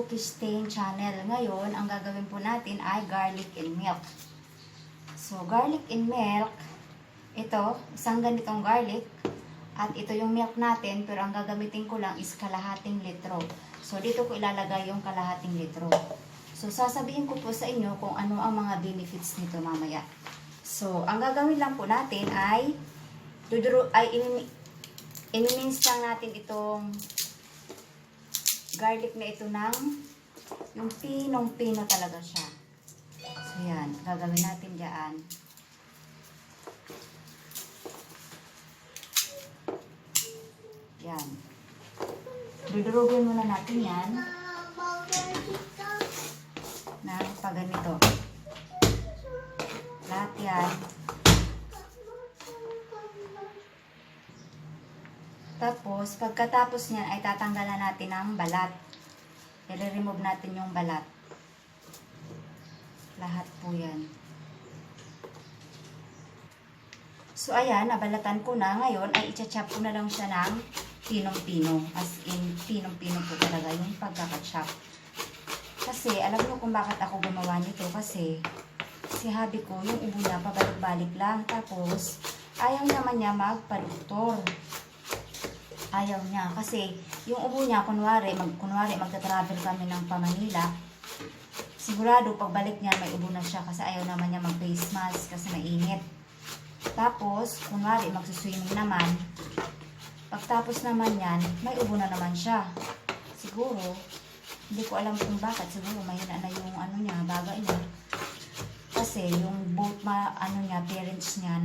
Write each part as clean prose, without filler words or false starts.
Cookie Stain Channel. Ngayon, ang gagawin po natin ay garlic and milk. So, garlic and milk, ito, isang ganitong garlic, at ito yung milk natin, pero ang gagamitin ko lang is kalahating litro. So, dito ko ilalagay yung kalahating litro. So, sasabihin ko po sa inyo kung ano ang mga benefits nito mamaya. So, ang gagawin lang po natin ay, inimins lang natin itong garlic na ito ng yung pinong-pino talaga siya. So, yan. Gagawin natin dyan. Yan. Dudurugin muna natin yan na pag ganito. Lahat yan. Tapos, pagkatapos niyan ay tatanggalan natin ang balat. I-remove natin yung balat. Lahat po yan. So, ayan, nabalatan ko na. Ngayon, ay i-chop ko na lang siya ng pinong-pino. As in, pinong-pino po talaga yung pagkakachop. Kasi, alam niyo kung bakit ako gumawa nito. Kasi, si hubby ko, yung ubo niya, pabalik-balik lang. Tapos, ayaw naman niya magpa-doktor. Ayaw niya. Kasi, yung ubo niya, kunwari magta-travel kami ng Manila, sigurado, pagbalik niya, may ubo na siya. Kasi ayaw naman niya mag-face mask kasi mainit. Tapos, kunwari, magsuswimming naman. Pagtapos naman yan, may ubo na naman siya. Siguro, hindi ko alam kung bakit. Siguro, mahina na yung ano niya, baga niya. Kasi, yung both parents niya,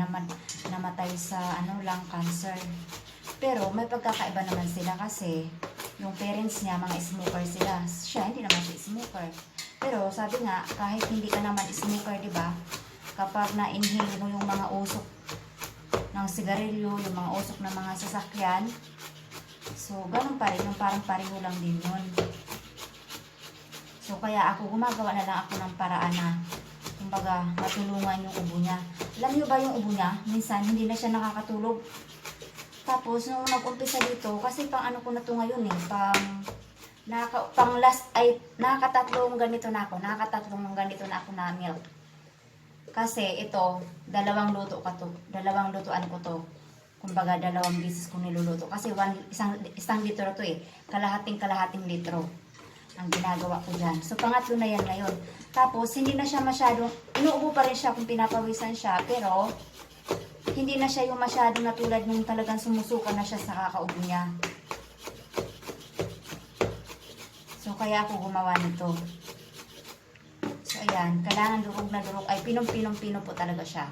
namatay sa lung cancer. Pero, may pagkakaiba naman sila kasi yung parents niya, mga smoker sila. Siya, hindi naman siya smoker. Pero, sabi nga, kahit hindi ka naman smoker, di ba? Kapag na-inhale mo yung mga usok ng sigarilyo, yung mga usok ng mga sasakyan, so, ganun pa rin. Yung parang pareho lang din yun. So, kaya ako, gumagawa na lang ako ng paraan na, kumbaga, matulungan yung ubo niya. Alam niyo ba yung ubo niya? Minsan, hindi na siya nakakatulog. Tapos, nung nag-umpisa dito, kasi pang ano ko na to ngayon nakakatatlong ganito na ako na milk. Kasi ito, dalawang lutuan ko to. Kumbaga, 2 beses ko niluluto. Kasi isang litro to kalahating litro ang ginagawa ko dyan. So, pangatlo na yan ngayon. Tapos, hindi na siya masyadong, inuubo pa rin siya kung pinapawisan siya, pero, hindi na siya yung masyadong natulad nung talagang sumusuka na siya sa kakaubo niya. So, kaya ako gumawa nito. So, ayan. Kailangan durog na durog. Ay, pinong-pinong-pino po talaga siya.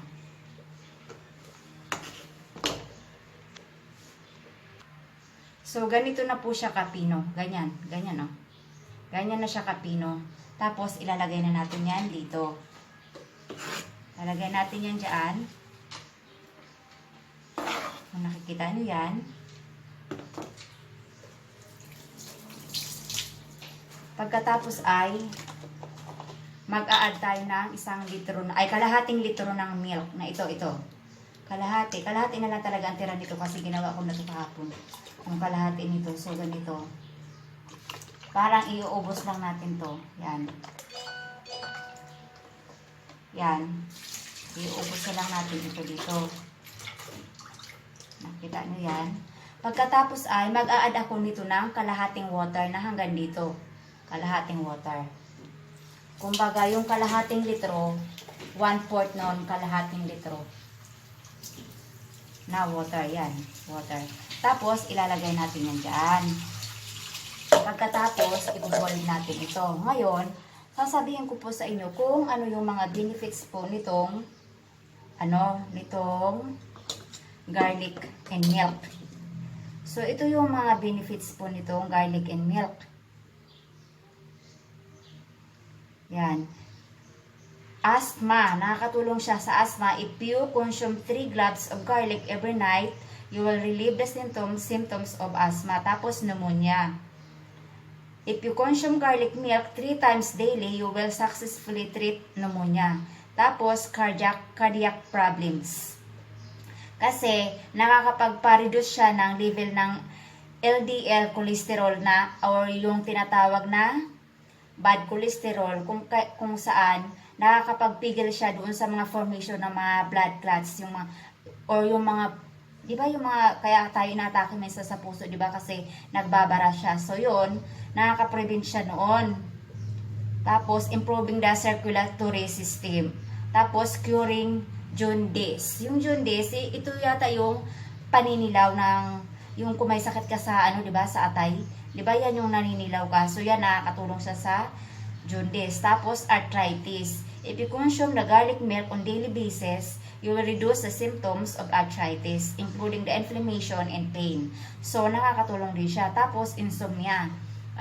So, ganito na po siya kapino. Ganyan. Ganyan, no? Ganyan na siya kapino. Tapos, ilalagay na natin yan dito. Ilalagay natin yan dyan. Kung nakikita nyo yan. Pagkatapos ay mag-a-add tayo ng kalahating litro ng milk na ito. Kalahati na lang talaga ang tira nito kasi ginawa ko na ito kahapon. Yung kalahati nito. So, ganito. Parang iuubos lang natin to. Yan. Yan. Iuubos na lang natin ito dito. Nakita nyo yan. Pagkatapos ay mag-a-add ako nito ng kalahating water na hanggang dito. Kalahating water. Kumbaga, yung kalahating litro, 1/4 nun, kalahating litro na water. Yan, water. Tapos, ilalagay natin yan dyan. Pagkatapos, i-boil natin ito. Ngayon, sasabihin ko po sa inyo kung ano yung mga benefits po nitong garlic and milk. So, ito yung mga benefits po nitong garlic and milk. Yan. Asthma. Nakakatulong siya sa asthma. If you consume 3 cloves of garlic every night, you will relieve the symptoms of asthma. Tapos, pneumonia. If you consume garlic milk 3 times daily, you will successfully treat pneumonia. Tapos, cardiac problems. Kasi, nakakapagpa-reduce siya ng level ng LDL cholesterol na or yung tinatawag na bad cholesterol, kung saan nakakapagpigil siya doon sa mga formation ng mga blood clots, yung mga, or yung mga, di ba yung mga, kaya tayo inatake minsan sa puso, di ba, kasi nagbabara siya. So yun, nakaka-prevent siya noon. Tapos, improving the circulatory system. Tapos, curing jaundice. Yung jaundice, ito yata yung paninilaw ng, yung kung may sakit ka sa, ano, di ba, sa atay. Di ba, yan yung naninilaw ka. So, yan, nakakatulong siya sa jaundice. Tapos, arthritis. If you consume the garlic milk on daily basis, you will reduce the symptoms of arthritis, including the inflammation and pain. So, nakakatulong din siya. Tapos, insomnia.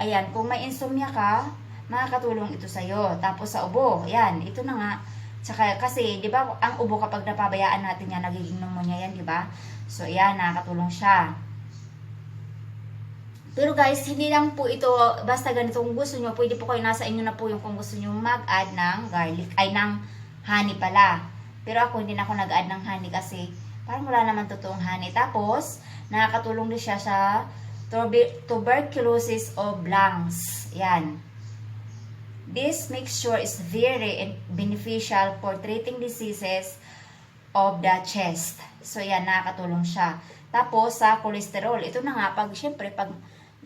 Ayan, kung may insomnia ka, makakatulong ito sa'yo. Tapos sa ubo, yan, ito na nga. Tsaka, kasi, di ba, ang ubo kapag napabayaan natin yan, nagiging pneumonia yan, di ba? So, yan, nakakatulong siya. Pero guys, hindi lang po ito, basta ganito kung gusto nyo, pwede po kayo, nasa inyo na po yung kung gusto nyo mag-add ng garlic, ay ng honey pala. Pero ako, hindi na ako nag-add ng honey kasi parang wala naman totoong honey. Tapos, nakakatulong din siya sa tuberculosis of lungs. Yan. This mixture is very beneficial for treating diseases of the chest. So, yan, nakakatulong siya. Tapos, sa cholesterol, ito na nga, syempre, pag,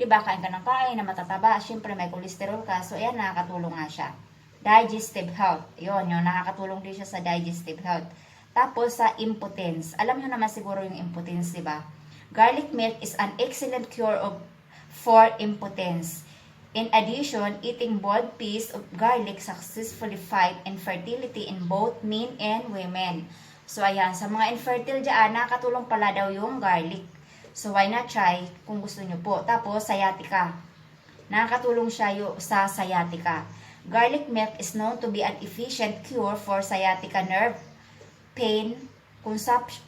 di ba, kain ka ng kain na matataba, syempre, may cholesterol ka. So, ayan, nakakatulong nga siya. Digestive health. Yun, nakakatulong din siya sa digestive health. Tapos, sa impotence. Alam nyo naman siguro yung impotence, di ba? Garlic milk is an excellent cure for impotence. In addition, eating boiled piece of garlic successfully fight infertility in both men and women. So, ayan, sa mga infertile dyan, nakakatulong pala daw yung garlic. So, why not try kung gusto nyo po. Tapos, sciatica. Nakakatulong siya sa sciatica. Garlic milk is known to be an efficient cure for sciatica nerve pain.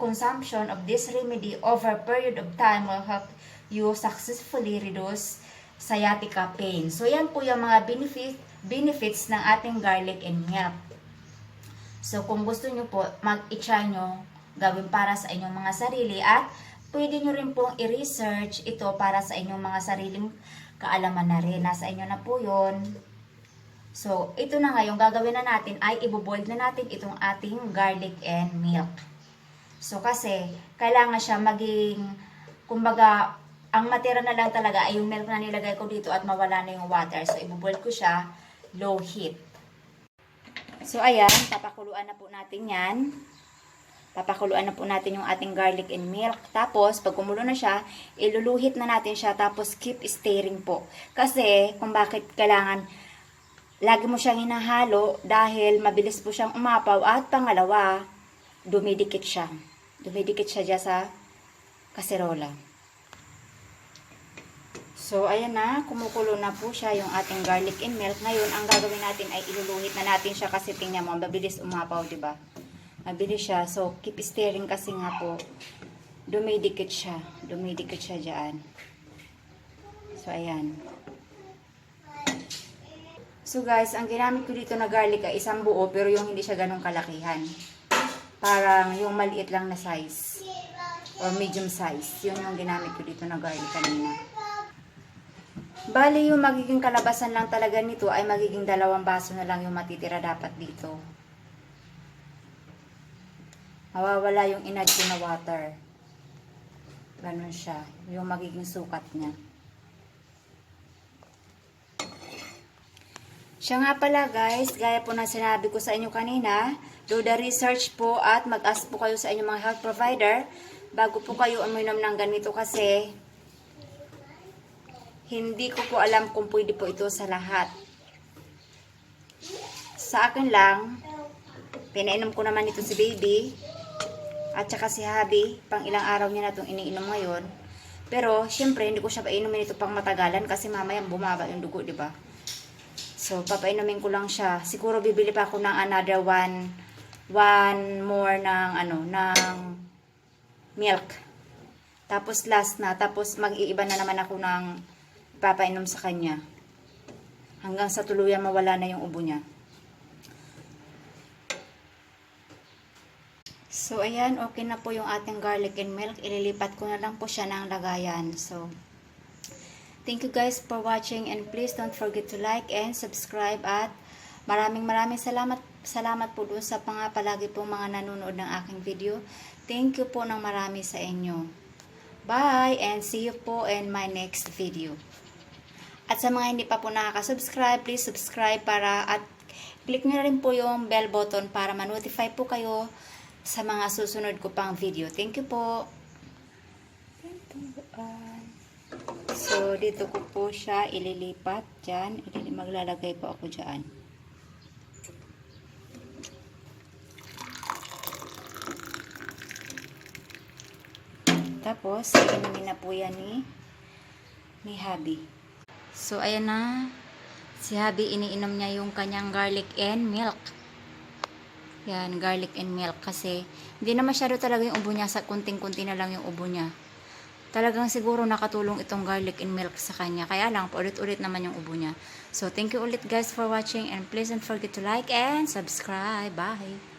Consumption of this remedy over a period of time will help you successfully reduce sciatica pain. So, yan po yung mga benefits ng ating garlic and milk. So, kung gusto nyo po, mag-i-try nyo gawin para sa inyong mga sarili at pwede nyo rin pong i-research ito para sa inyong mga sariling kaalaman na rin. Nasa inyo na po yun. So, ito na nga yung gagawin na natin ay iboboil na natin itong ating garlic and milk. So, kasi kailangan siya maging, kumbaga, ang matira na lang talaga ay yung milk na nilagay ko dito at mawala na yung water. So, iboboil ko siya low heat. So, ayan, papakuluan na po natin yan. Papakuluan na po natin yung ating garlic and milk. Tapos, pag kumulo na siya, iluluhit na natin siya. Tapos, keep stirring po. Kasi, kung bakit kailangan, lagi mo siyang hinahalo dahil mabilis po siyang umapaw. At pangalawa, dumidikit siya. Dumidikit siya dyan sa kaserola. So, ayan na, kumukulo na po siya yung ating garlic and milk. Ngayon, ang gagawin natin ay iluluhit na natin siya kasi tingnan mo, mabilis umapaw, diba? Mabilis siya. So, keep stirring kasi nga po, dumidikit siya. Dumidikit siya dyan. So, ayan. So, guys, ang ginamit ko dito na garlic ay isang buo, pero yung hindi siya ganun kalakihan. Parang yung maliit lang na size. Or medium size. Yun yung ginamit ko dito na garlic kanina. Bali, yung magiging kalabasan lang talaga nito ay magiging 2 baso na lang yung matitira dapat dito. Mawawala yung inad ko na water. Ganun siya. Yung magiging sukat niya. Siya nga pala guys, gaya po na sinabi ko sa inyo kanina, do the research po at mag-ask po kayo sa inyong mga health provider bago po kayo uminom ng ganito kasi hindi ko po alam kung pwede po ito sa lahat. Sa akin lang, pinainom ko naman ito si baby at saka si hubby, pang ilang araw niya na itong iniinom ngayon. Pero, syempre, hindi ko siya painumin ito pang matagalan kasi mamaya bumaba yung dugo, di ba? So, papainumin ko lang siya. Siguro bibili pa ako ng another one more ng, ng milk. Tapos last na, tapos mag-iiba na naman ako ng papainom sa kanya. Hanggang sa tuluyan mawala na yung ubo niya. So, ayan, okay na po yung ating garlic and milk. Ililipat ko na lang po siya ng lagayan. So, Thank you guys for watching and please don't forget to like and subscribe at maraming salamat po doon sa palagi pong mga nanonood ng aking video. Thank you po ng marami sa inyo. Bye and see you po in my next video. At sa mga hindi pa po nakaka-subscribe, please subscribe at click nyo na rin po yung bell button para ma-notify po kayo sa mga susunod ko pang video. Thank you po. So, dito ko po siya ililipat dyan. Maglalagay po ako dyan. Tapos, inumin na po yan ni Habi. So, ayan na. Si Habi, iniinom niya yung kanyang garlic and milk. Yan, garlic and milk. Kasi, hindi na masyado talaga yung ubo niya. Sa kunting-kunti na lang yung ubo niya. Talagang siguro nakatulong itong garlic and milk sa kanya. Kaya lang, paulit-ulit naman yung ubo niya. So, thank you ulit guys for watching. And please don't forget to like and subscribe. Bye!